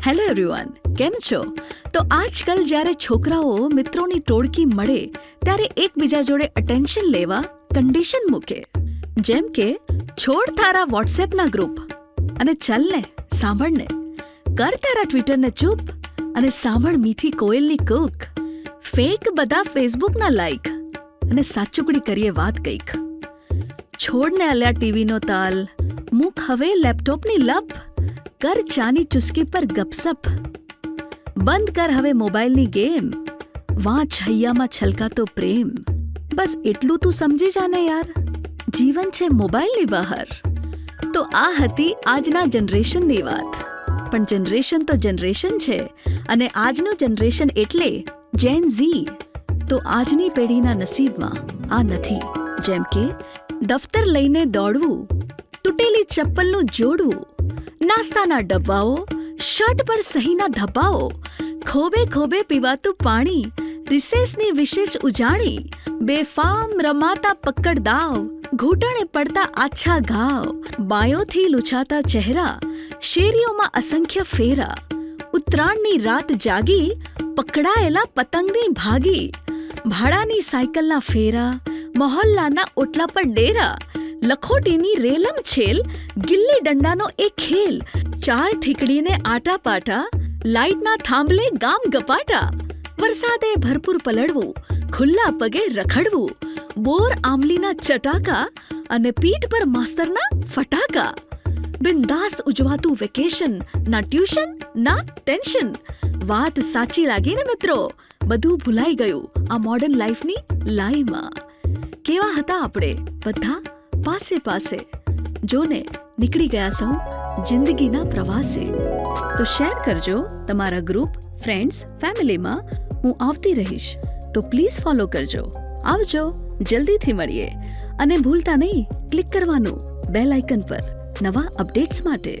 Hello everyone, કેમ છો? તો આજકાલ જ્યારે છોકરાઓ મિત્રોની ટોળકી મળે ત્યારે એકબીજા જોડે અટેન્શન લેવા કન્ડિશન મૂકે, જેમ કે છોડ તારા વોટ્સએપના ગ્રુપ અને ચલ ને સાંભળ ને, કર તારા ટ્વિટરને ચૂપ અને સાંભળ મીઠી કોયલની કૂક, ફેક બધા ફેસબુકના લાઈક અને સાચુકડી કરીએ વાત કંઈક. છોડને અલ્યા ટીવીનો તાલ, મૂક હવે લેપટોપની લપ, કર ચાની ચુસ્કી પર ગપસપ, બંધ કર હવે મોબાઈલની ગેમ, વાંચ હૈયામાં છલકાતો પ્રેમ. બસ એટલું તું સમજી જાને યાર, જીવન છે મોબાઈલની બહાર. તો આ હતી આજના જનરેશનની વાત. પણ જનરેશન તો જનરેશન છે, અને આજનું જનરેશન એટલે જેન ઝી. તો આજની પેઢીના નસીબમાં આ નથી. જેમ કે દફતર લઈને દોડવું, તૂટેલી ચપ્પલનું જોડવું, નાસ્તાના ડબ્બાઓ, શર્ટ પર સહીના ધબ્બાઓ, ખોબે ખોબે પીવાતું પાણી, રિસેસની વિશેષ ઉજાણી, બેફામ રમાતા પકડ દાવ, ઘૂંટણે પડતા આછા ઘાવ, બાયોથી લૂછાતા ચહેરા, શેરીઓમાં અસંખ્ય ફેરા, ઉત્તરાયણની રાત જાગી, પકડાયેલા પતંગની ભાગી, ભાડાની સાયકલના ફેરા, મહોલ્લાના ઓટલા પર ડેરા, લખોટીની રેલમ છેલ, ગિલ્લી દંડાનો એક ખેલ, ચાર ઠીકડીને આટા પાટા, લાઇટના થાંભલે ગામ ગપાટા, વરસાદે ભરપૂર પલળવું, ખુલ્લા પગે રખડવું, બોર આંબલીના ચટાકા અને પીઠ પર માસ્તરના ફટાકા, બિંદાસ્ત ઉજવાતું વેકેશન, ના ટ્યુશન ના ટેન્શન. વાત સાચી લાગી ને મિત્રો? બધું ભૂલાઈ ગયું આ મોડર્ન લાઈફની લાઈમાં. કેવા હતા આપણે બધા પાસે પાસે, જોને નીકળી ગયા સૌ જિંદગીના પ્રવાસે. તો શેર કરજો તમારા ગ્રુપ, ફ્રેન્ડ્સ, ફેમિલીમાં. હું આવતી રહીશ, તો પ્લીઝ ફોલો કરજો. આવજો, જલ્દીથી મળીએ. અને ભૂલતા નહીં ક્લિક કરવાનું બેલ આઇકન પર નવા અપડેટ્સ માટે.